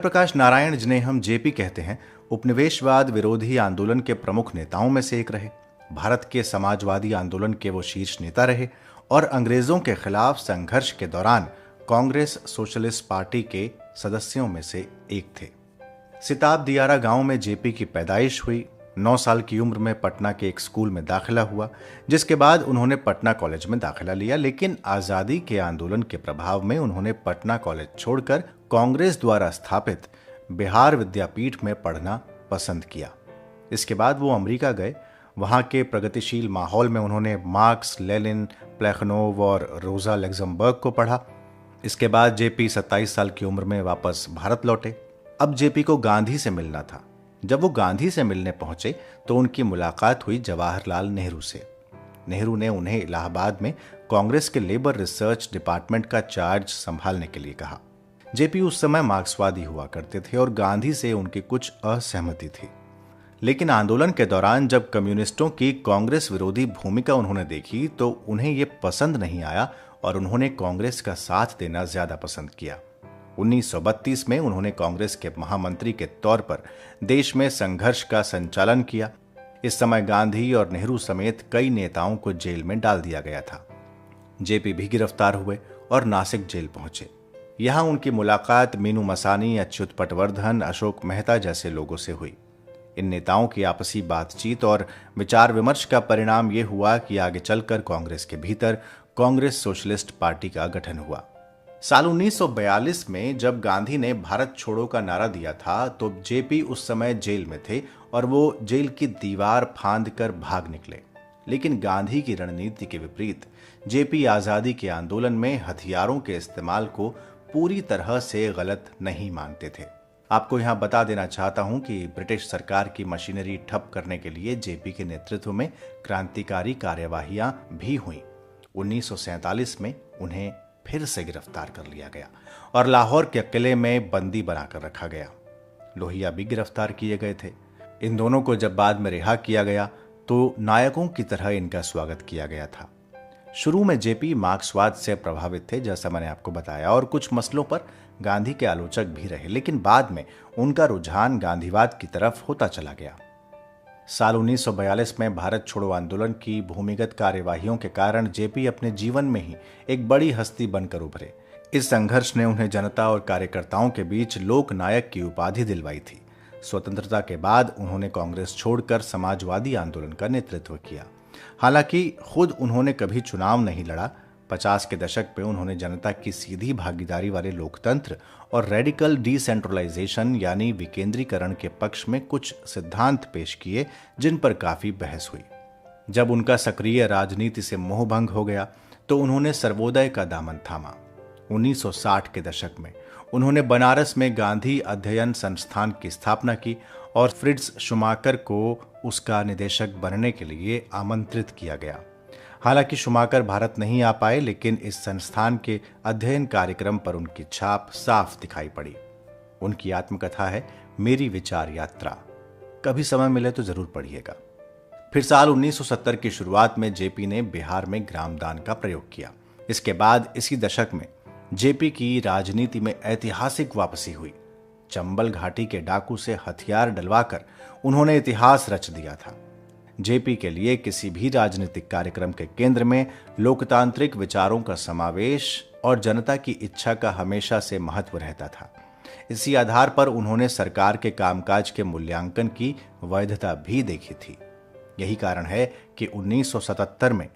प्रकाश नारायण जिन्हें हम जेपी कहते हैं, उपनिवेशवाद विरोधी आंदोलन के प्रमुख नेताओं में से एक रहे। भारत के समाजवादी आंदोलन के वो शीर्ष नेता रहे और अंग्रेजों के खिलाफ संघर्ष के दौरान कांग्रेस सोशलिस्ट पार्टी के सदस्यों में से एक थे। सिताब दियारा गांव में जेपी की पैदाइश हुई। 9 साल की उम्र में पटना के एक स्कूल में दाखिला हुआ, जिसके बाद उन्होंने पटना कॉलेज में दाखिला लिया। लेकिन आजादी के आंदोलन के प्रभाव में उन्होंने पटना कॉलेज छोड़कर कांग्रेस द्वारा स्थापित बिहार विद्यापीठ में पढ़ना पसंद किया। इसके बाद वो अमेरिका गए। वहां के प्रगतिशील माहौल में उन्होंने मार्क्स, लेनिन, प्लेखनोव और रोजा लग्जमबर्ग को पढ़ा। इसके बाद जेपी 27 साल की उम्र में वापस भारत लौटे। अब जेपी को गांधी से मिलना था। जब वो गांधी से मिलने पहुंचे तो उनकी मुलाकात हुई जवाहरलाल नेहरू से। नेहरू ने उन्हें इलाहाबाद में कांग्रेस के लेबर रिसर्च डिपार्टमेंट का चार्ज संभालने के लिए कहा। जेपी उस समय मार्क्सवादी हुआ करते थे और गांधी से उनकी कुछ असहमति थी। लेकिन आंदोलन के दौरान जब कम्युनिस्टों की कांग्रेस विरोधी भूमिका उन्होंने देखी तो उन्हें यह पसंद नहीं आया और उन्होंने कांग्रेस का साथ देना ज्यादा पसंद किया। 1932 में उन्होंने कांग्रेस के महामंत्री के तौर पर देश में संघर्ष का संचालन किया। इस समय गांधी और नेहरू समेत कई नेताओं को जेल में डाल दिया गया था। जेपी भी गिरफ्तार हुए और नासिक जेल पहुंचे। यहां उनकी मुलाकात मीनू मसानी, अच्युत पटवर्धन, अशोक मेहता जैसे लोगों से हुई। इन नेताओं की आपसी बातचीत और विचार विमर्श का परिणाम यह हुआ कि आगे चलकर कांग्रेस के भीतर कांग्रेस सोशलिस्ट पार्टी का गठन हुआ। साल 1942 में जब गांधी ने भारत छोड़ो का नारा दिया था तो जेपी उस समय जेल में थे और वो जेल की दीवार फांद कर भाग निकले। लेकिन गांधी की रणनीति के विपरीत जेपी आजादी के आंदोलन में हथियारों के इस्तेमाल को पूरी तरह से गलत नहीं मानते थे। आपको यहां बता देना चाहता हूं कि ब्रिटिश सरकार की मशीनरी ठप करने के लिए जेपी के नेतृत्व में क्रांतिकारी कार्यवाहियां भी हुई। 1947 में उन्हें फिर से गिरफ्तार कर लिया गया और लाहौर के किले में बंदी बनाकर रखा गया। लोहिया भी गिरफ्तार किए गए थे। इन दोनों को जब बाद में रिहा किया गया तो नायकों की तरह इनका स्वागत किया गया था। शुरू में जेपी मार्क्सवाद से प्रभावित थे, जैसा मैंने आपको बताया, और कुछ मसलों पर गांधी के आलोचक भी रहे। लेकिन बाद में उनका रुझान गांधीवाद की तरफ होता चला गया। साल 1942 में भारत छोड़ो आंदोलन की भूमिगत कार्यवाहियों के कारण जेपी अपने जीवन में ही एक बड़ी हस्ती बनकर उभरे। इस संघर्ष ने उन्हें जनता और कार्यकर्ताओं के बीच लोक नायक की उपाधि दिलवाई थी। स्वतंत्रता के बाद उन्होंने कांग्रेस छोड़कर समाजवादी आंदोलन का नेतृत्व किया। हालांकि खुद उन्होंने कभी चुनाव नहीं लड़ा। 50 के दशक में उन्होंने जनता की सीधी भागीदारी वाले लोकतंत्र और रेडिकल डिसेंट्रलाइजेशन यानी विकेंद्रीकरण के पक्ष में कुछ सिद्धांत पेश किए, जिन पर काफी बहस हुई। जब उनका सक्रिय राजनीति से मोहभंग हो गया तो उन्होंने सर्वोदय का दामन थामा। 1960 के दशक में उन्होंने बनारस में गांधी अध्ययन संस्थान की स्थापना की और फ्रिट्ज शुमाकर को उसका निदेशक बनने के लिए आमंत्रित किया गया। हालांकि शुमाकर भारत नहीं आ पाए, लेकिन इस संस्थान के अध्ययन कार्यक्रम पर उनकी छाप साफ दिखाई पड़ी। उनकी आत्मकथा है मेरी विचार यात्रा। कभी समय मिले तो जरूर पढ़िएगा। फिर साल 1970 की शुरुआत में जेपी ने बिहार में ग्रामदान का प्रयोग किया। इसके बाद इसी दशक में जेपी की राजनीति में ऐतिहासिक वापसी हुई। चंबल घाटी के डाकू से हथियार डलवाकर उन्होंने इतिहास रच दिया था। जेपी के लिए किसी भी राजनीतिक कार्यक्रम के केंद्र में लोकतांत्रिक विचारों का समावेश और जनता की इच्छा का हमेशा से महत्व रहता था। इसी आधार पर उन्होंने सरकार के कामकाज के मूल्यांकन की वैधता भी देखी थी। यही कारण है कि 1977 में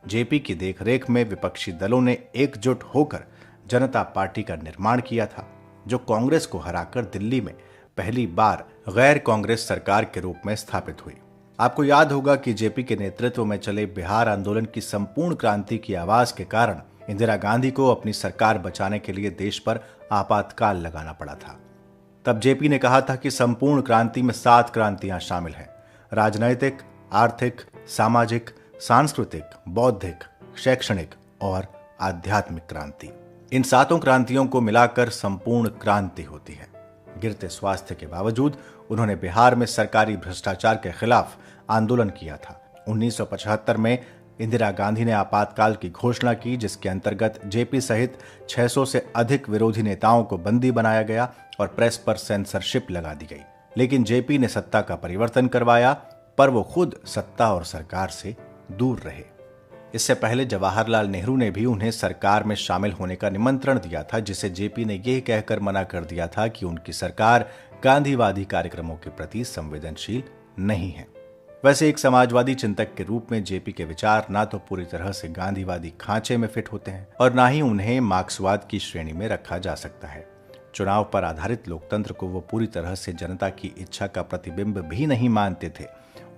जेपी की देखरेख में विपक्षी दलों ने एकजुट होकर जनता पार्टी का निर्माण किया था, जो कांग्रेस को हराकर दिल्ली में पहली बार गैर कांग्रेस सरकार के रूप में स्थापित हुई। आपको याद होगा कि जेपी के नेतृत्व में चले बिहार आंदोलन की संपूर्ण क्रांति की आवाज के कारण इंदिरा गांधी को अपनी सरकार बचाने के लिए देश पर आपातकाल लगाना पड़ा था। तब जेपी ने कहा था कि संपूर्ण क्रांति में 7 क्रांतियां शामिल हैं: राजनैतिक, आर्थिक, सामाजिक, सांस्कृतिक, बौद्धिक, शैक्षणिक और आध्यात्मिक क्रांति। इन 7 क्रांतियों को मिलाकर संपूर्ण क्रांति होती है। गिरते स्वास्थ्य के बावजूद उन्होंने बिहार में सरकारी भ्रष्टाचार के खिलाफ आंदोलन किया था। 1975 में इंदिरा गांधी ने आपातकाल की घोषणा की, जिसके अंतर्गत जेपी सहित 600 से अधिक विरोधी नेताओं को बंदी बनाया गया और प्रेस पर सेंसरशिप लगा दी गई। लेकिन जेपी ने सत्ता का परिवर्तन करवाया, पर वो खुद सत्ता और सरकार से दूर रहे। इससे पहले जवाहरलाल नेहरू ने भी उन्हें सरकार में शामिल होने का निमंत्रण दिया था, जिसे जेपी ने यह कहकर मना कर दिया था कि उनकी सरकार गांधीवादी कार्यक्रमों के प्रति संवेदनशील नहीं है। वैसे एक समाजवादी चिंतक के रूप में जेपी के विचार ना तो पूरी तरह से गांधीवादी खांचे में फिट होते हैं और ना ही उन्हें मार्क्सवाद की श्रेणी में रखा जा सकता है। चुनाव पर आधारित लोकतंत्र को वो पूरी तरह से जनता की इच्छा का प्रतिबिंब भी नहीं मानते थे।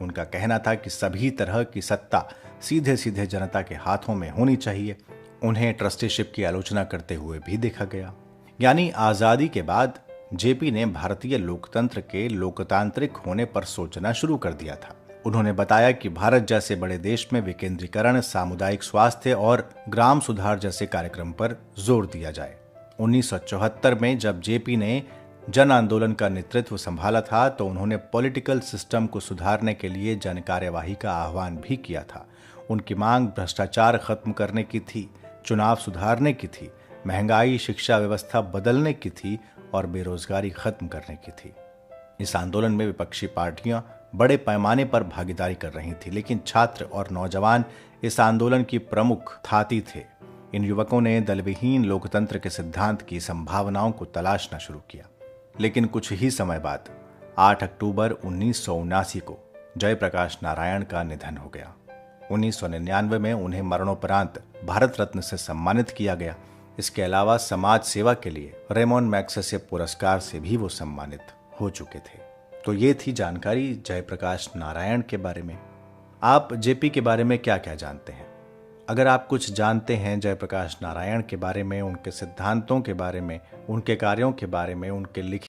उनका कहना था कि सभी तरह की सत्ता सीधे सीधे जनता के हाथों में होनी चाहिए। उन्हें ट्रस्टीशिप की आलोचना करते हुए भी देखा गया। यानी आजादी के बाद जेपी ने भारतीय लोकतंत्र के लोकतांत्रिक होने पर सोचना शुरू कर दिया था। उन्होंने बताया कि भारत जैसे बड़े देश में विकेंद्रीकरण, सामुदायिक स्वास्थ्य और ग्राम सुधार जैसे कार्यक्रम पर जोर दिया जाए। 1974 में जब जेपी ने जन आंदोलन का नेतृत्व संभाला था तो उन्होंने पॉलिटिकल सिस्टम को सुधारने के लिए जन कार्यवाही का आह्वान भी किया था। उनकी मांग भ्रष्टाचार खत्म करने की थी, चुनाव सुधारने की थी, महंगाई, शिक्षा व्यवस्था बदलने की थी और बेरोजगारी खत्म करने की थी। इस आंदोलन में विपक्षी पार्टियां बड़े पैमाने पर भागीदारी कर रही थी, लेकिन छात्र और नौजवान इस आंदोलन की प्रमुख धाती थे। इन युवकों ने दलविहीन लोकतंत्र के सिद्धांत की संभावनाओं को तलाशना शुरू किया। लेकिन कुछ ही समय बाद 8 अक्टूबर 1979 को जयप्रकाश नारायण का निधन हो गया। 1999 में उन्हें मरणोपरांत भारत रत्न से सम्मानित किया गया। इसके अलावा समाज सेवा के लिए रेमोन मैग्सेसे पुरस्कार से भी वो सम्मानित हो चुके थे। तो ये थी जानकारी जयप्रकाश नारायण के बारे में। आप जेपी के बारे में क्या क्या जानते हैं? अगर आप कुछ जानते हैं जयप्रकाश नारायण के बारे में, उनके सिद्धांतों के बारे में, उनके कार्यों के बारे में, उनके लिखे